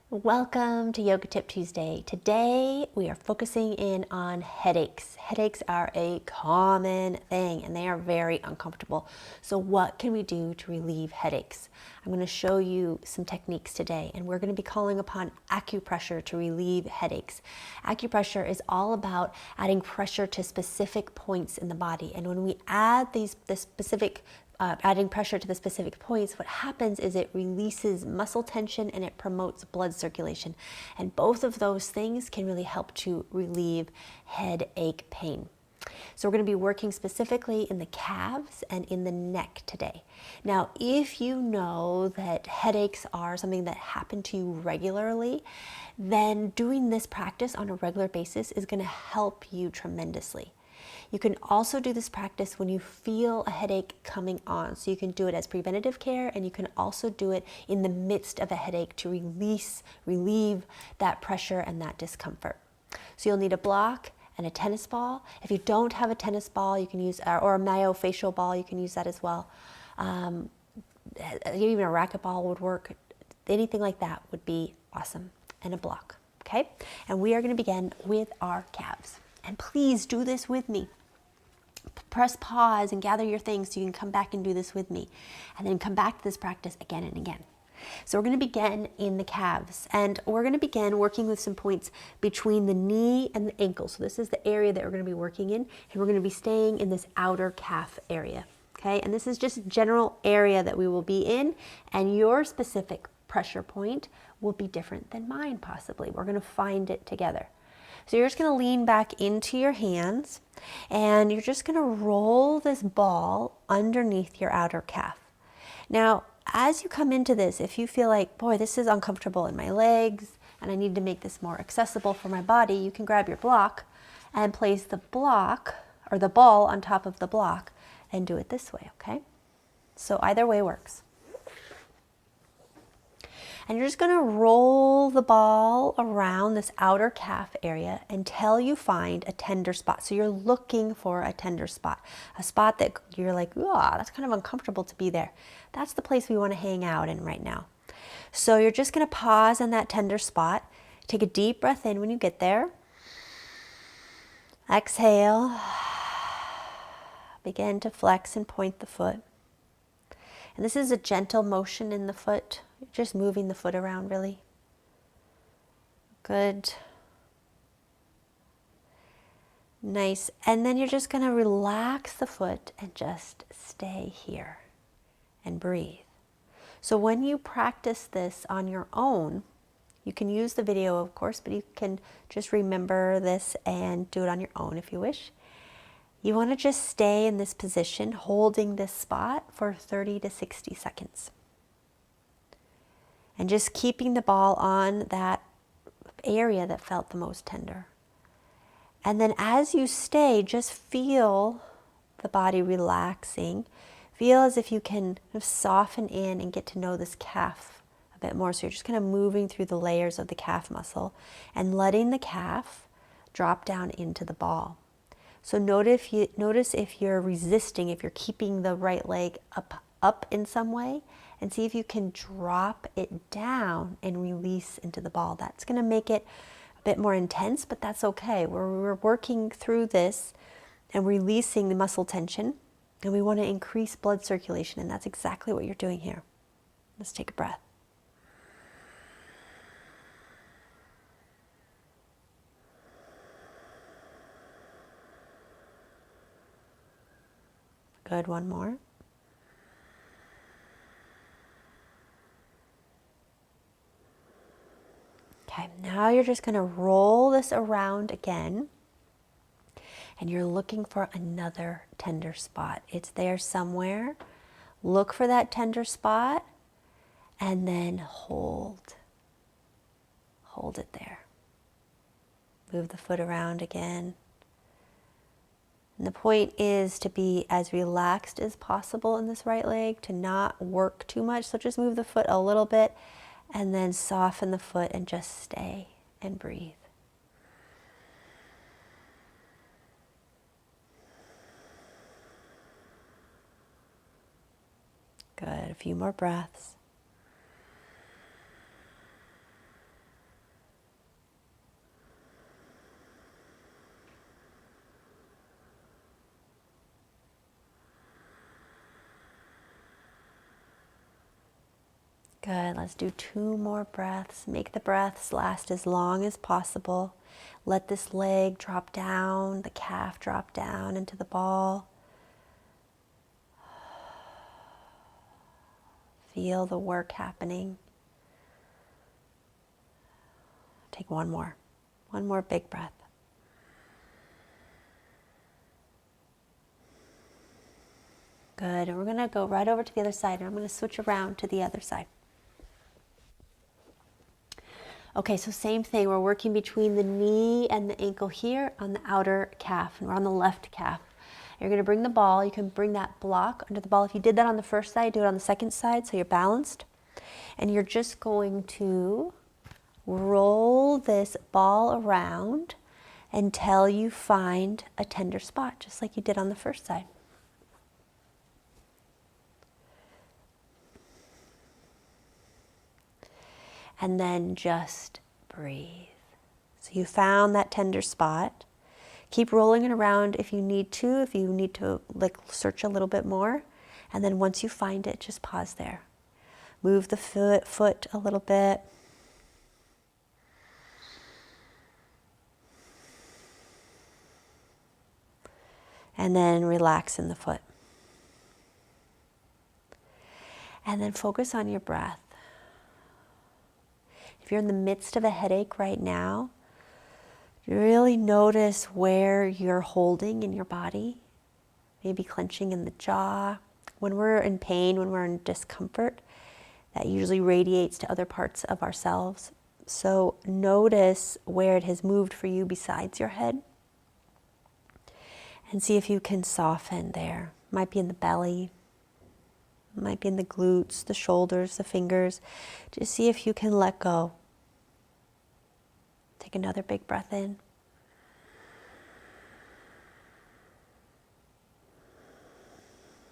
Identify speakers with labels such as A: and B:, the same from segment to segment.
A: Welcome to Yoga Tip Tuesday. Today we are focusing in on headaches. Headaches are a common thing and they are very uncomfortable. So what can we do to relieve headaches? I'm going to show you some techniques today, and we're going to be calling upon acupressure to relieve headaches. Acupressure is all about adding pressure to specific points in the body, and when we add adding pressure to the specific points, what happens is it releases muscle tension and it promotes blood circulation. And both of those things can really help to relieve headache pain. So we're going to be working specifically in the calves and in the neck today. Now, if you know that headaches are something that happen to you regularly, then doing this practice on a regular basis is going to help you tremendously. You can also do this practice when you feel a headache coming on. So you can do it as preventative care, and you can also do it in the midst of a headache to relieve that pressure and that discomfort. So you'll need a block and a tennis ball. If you don't have a tennis ball, you can use, or a myofascial ball, you can use that as well. Even a racquetball would work. Anything like that would be awesome. And a block, okay? And we are going to begin with our calves. And please do this with me. Press pause and gather your things so you can come back and do this with me. And then come back to this practice again and again. So we're going to begin in the calves. And we're going to begin working with some points between the knee and the ankle. So this is the area that we're going to be working in. And we're going to be staying in this outer calf area. Okay, and this is just a general area that we will be in. And your specific pressure point will be different than mine, possibly. We're going to find it together. So you're just going to lean back into your hands, and you're just going to roll this ball underneath your outer calf. Now, as you come into this, if you feel like, boy, this is uncomfortable in my legs, and I need to make this more accessible for my body, you can grab your block and place the block, or the ball on top of the block, and do it this way, okay? So either way works. And you're just going to roll the ball around this outer calf area until you find a tender spot. So you're looking for a tender spot, a spot that you're like, oh, that's kind of uncomfortable to be there. That's the place we want to hang out in right now. So you're just going to pause in that tender spot. Take a deep breath in when you get there. Exhale. Begin to flex and point the foot. And this is a gentle motion in the foot. You're just moving the foot around, really. Good. Nice. And then you're just going to relax the foot and just stay here and breathe. So when you practice this on your own, you can use the video, of course, but you can just remember this and do it on your own if you wish. You want to just stay in this position, holding this spot for 30 to 60 seconds. And just keeping the ball on that area that felt the most tender. And then as you stay, just feel the body relaxing. Feel as if you can kind of soften in and get to know this calf a bit more. So you're just kind of moving through the layers of the calf muscle and letting the calf drop down into the ball. So notice if you're resisting, if you're keeping the right leg up in some way, and see if you can drop it down and release into the ball. That's going to make it a bit more intense, but that's okay. We're working through this and releasing the muscle tension, and we want to increase blood circulation, and that's exactly what you're doing here. Let's take a breath. Good, one more. Okay, now you're just going to roll this around again, and you're looking for another tender spot. It's there somewhere. Look for that tender spot, and then hold. Hold it there. Move the foot around again. And the point is to be as relaxed as possible in this right leg, to not work too much. So just move the foot a little bit and then soften the foot and just stay and breathe. Good. A few more breaths. Good. Let's do 2 more breaths. Make the breaths last as long as possible. Let this leg drop down, the calf drop down into the ball. Feel the work happening. Take one more big breath. Good. And we're going to go right over to the other side, and I'm going to switch around to the other side. Okay, so same thing. We're working between the knee and the ankle here on the outer calf, and we're on the left calf. You're going to bring the ball. You can bring that block under the ball. If you did that on the first side, do it on the second side so you're balanced. And you're just going to roll this ball around until you find a tender spot, just like you did on the first side. And then just breathe. So you found that tender spot. Keep rolling it around if you need to like search a little bit more. And then once you find it, just pause there. Move the foot a little bit. And then relax in the foot. And then focus on your breath. If you're in the midst of a headache right now, really notice where you're holding in your body. Maybe clenching in the jaw. When we're in pain, when we're in discomfort, that usually radiates to other parts of ourselves. So notice where it has moved for you besides your head. And see if you can soften there. Might be in the belly. Might be in the glutes, the shoulders, the fingers. Just see if you can let go. Take another big breath in.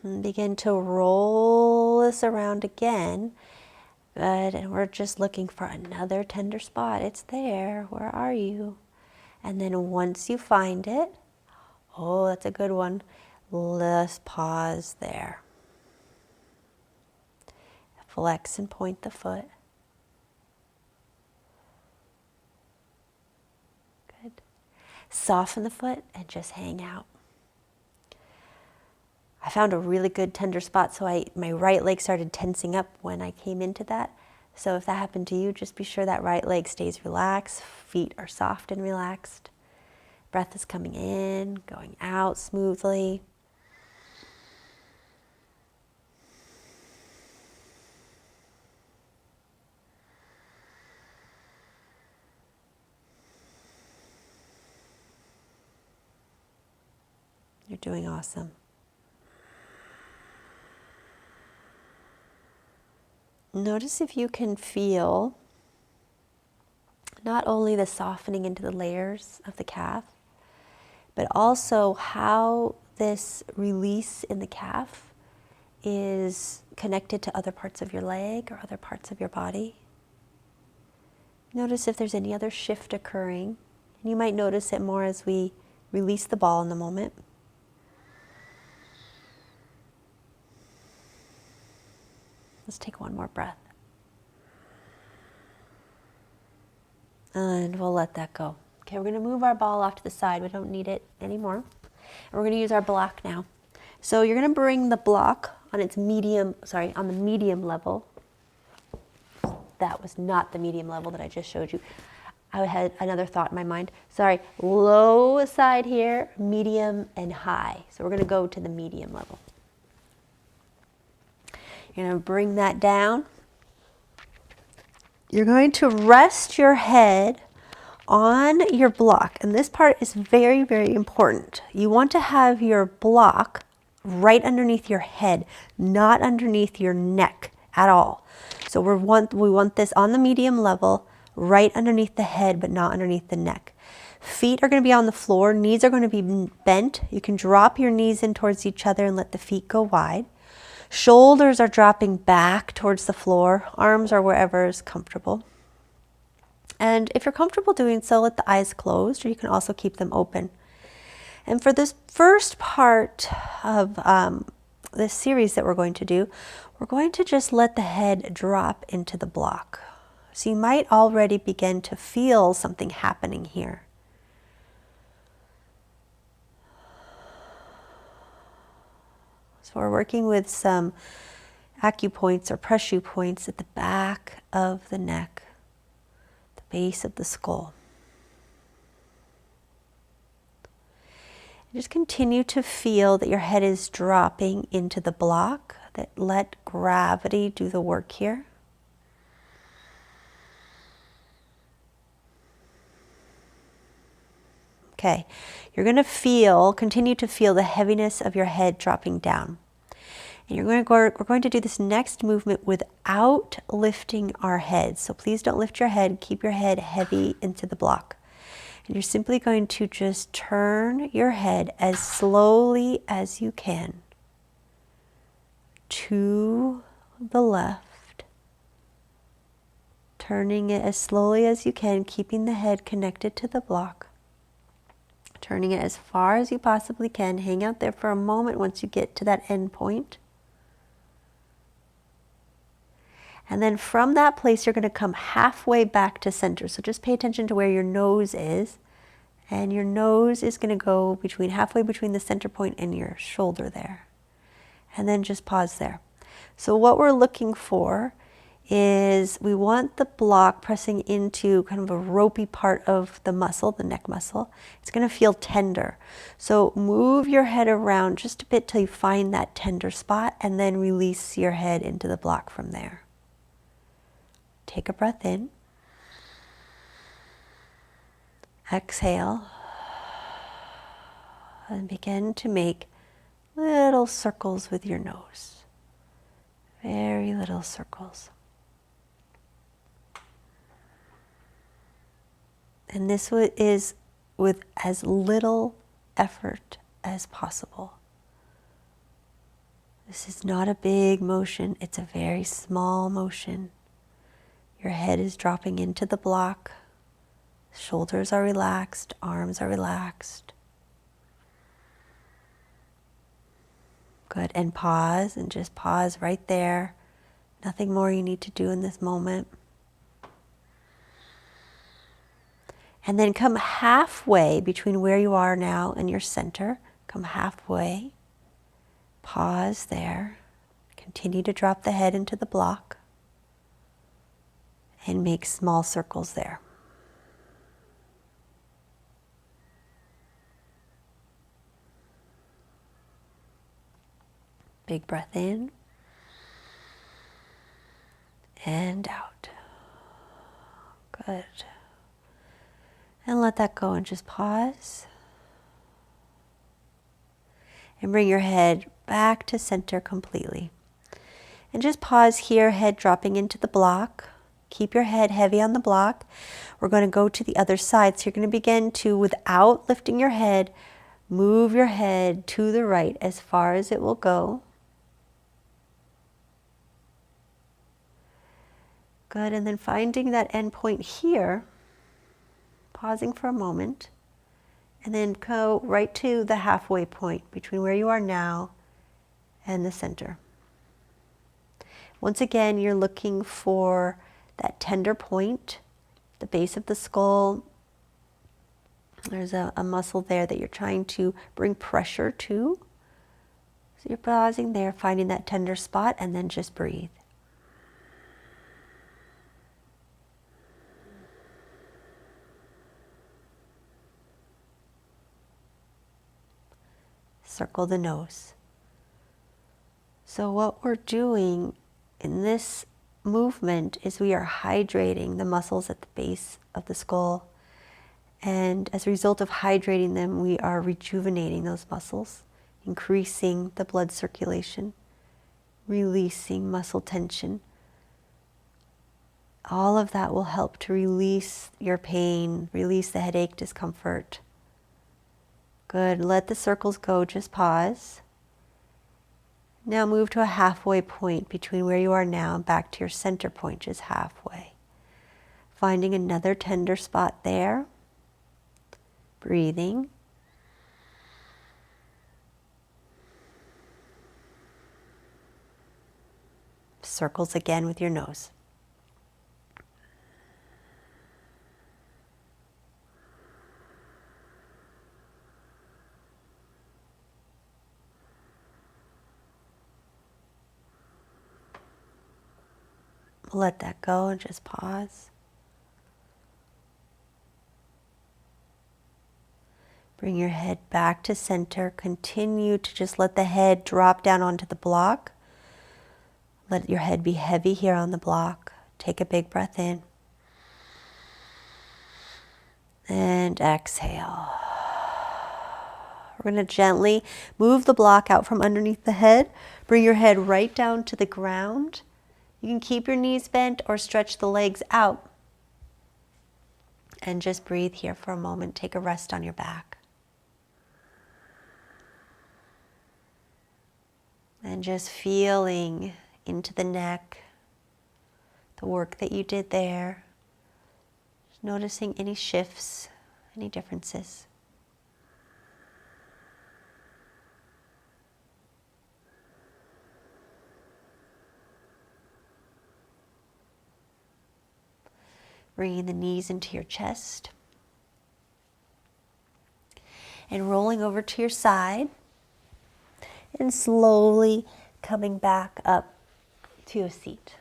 A: And begin to roll this around again. Good. And we're just looking for another tender spot. It's there. Where are you? And then once you find it, oh, that's a good one. Let's pause there. Flex and point the foot. Good. Soften the foot and just hang out. I found a really good tender spot, so my right leg started tensing up when I came into that. So if that happened to you, just be sure that right leg stays relaxed. Feet are soft and relaxed. Breath is coming in, going out smoothly. You're doing awesome. Notice if you can feel not only the softening into the layers of the calf, but also how this release in the calf is connected to other parts of your leg or other parts of your body. Notice if there's any other shift occurring. And you might notice it more as we release the ball in the moment. Let's take one more breath. And we'll let that go. Okay, we're going to move our ball off to the side. We don't need it anymore. And we're going to use our block now. So you're going to bring the block on its medium, on the medium level. That was not the medium level that I just showed you. I had another thought in my mind. Sorry, low side here, medium and high. So we're going to go to the medium level. You're going to bring that down. You're going to rest your head on your block. And this part is very, very important. You want to have your block right underneath your head, not underneath your neck at all. So we want this on the medium level, right underneath the head, but not underneath the neck. Feet are going to be on the floor. Knees are going to be bent. You can drop your knees in towards each other and let the feet go wide. Shoulders are dropping back towards the floor. Arms are wherever is comfortable. And if you're comfortable doing so, let the eyes closed, or you can also keep them open. And for this first part of this series that we're going to do, we're going to just let the head drop into the block. So you might already begin to feel something happening here. So we're working with some acupoints or pressure points at the back of the neck, the base of the skull. Just continue to feel that your head is dropping into the block, that let gravity do the work here. Okay, you're going to continue to feel the heaviness of your head dropping down. And we're going to do this next movement without lifting our head. So please don't lift your head, keep your head heavy into the block. And you're simply going to just turn your head as slowly as you can to the left, turning it as slowly as you can, keeping the head connected to the block. Turning it as far as you possibly can. Hang out there for a moment once you get to that end point. And then from that place, you're going to come halfway back to center. So just pay attention to where your nose is. And your nose is going to go halfway between the center point and your shoulder there. And then just pause there. So what we're looking for is we want the block pressing into kind of a ropey part of the muscle, the neck muscle. It's going to feel tender. So move your head around just a bit till you find that tender spot, and then release your head into the block from there. Take a breath in. Exhale. And begin to make little circles with your nose. Very little circles. And this is with as little effort as possible. This is not a big motion, it's a very small motion. Your head is dropping into the block. Shoulders are relaxed, arms are relaxed. Good, and pause, and just pause right there. Nothing more you need to do in this moment. And then come halfway between where you are now and your center. Come halfway. Pause there. Continue to drop the head into the block. And make small circles there. Big breath in. And out. Good. And let that go and just pause. And bring your head back to center completely. And just pause here, head dropping into the block. Keep your head heavy on the block. We're going to go to the other side. So you're going to begin to, without lifting your head, move your head to the right as far as it will go. Good, and then finding that end point here, pausing for a moment, and then go right to the halfway point between where you are now and the center. Once again, you're looking for that tender point, the base of the skull. There's a muscle there that you're trying to bring pressure to. So you're pausing there, finding that tender spot, and then just breathe. Circle the nose. So what we're doing in this movement is we are hydrating the muscles at the base of the skull. And as a result of hydrating them, we are rejuvenating those muscles, increasing the blood circulation, releasing muscle tension. All of that will help to release your pain, release the headache, discomfort. Good. Let the circles go. Just pause. Now move to a halfway point between where you are now and back to your center point, just halfway. Finding another tender spot there. Breathing. circles again with your nose. Let that go and just pause. Bring your head back to center. Continue to just let the head drop down onto the block. Let your head be heavy here on the block. Take a big breath in. And exhale. We're going to gently move the block out from underneath the head. Bring your head right down to the ground. You can keep your knees bent or stretch the legs out. And just breathe here for a moment. Take a rest on your back. And just feeling into the neck, the work that you did there. Just noticing any shifts, any differences. Bringing the knees into your chest. And rolling over to your side. And slowly coming back up to a seat.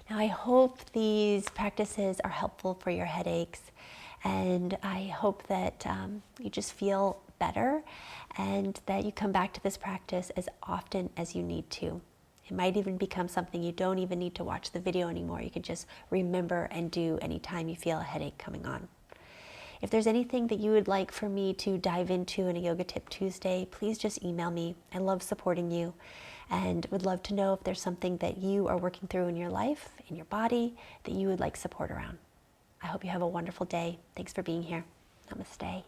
A: Now I hope these practices are helpful for your headaches, and I hope that you just feel better and that you come back to this practice as often as you need to. It might even become something you don't even need to watch the video anymore. You can just remember and do anytime you feel a headache coming on. If there's anything that you would like for me to dive into in a Yoga Tip Tuesday, please just email me. I love supporting you and would love to know if there's something that you are working through in your life, in your body, that you would like support around. I hope you have a wonderful day. Thanks for being here. Namaste.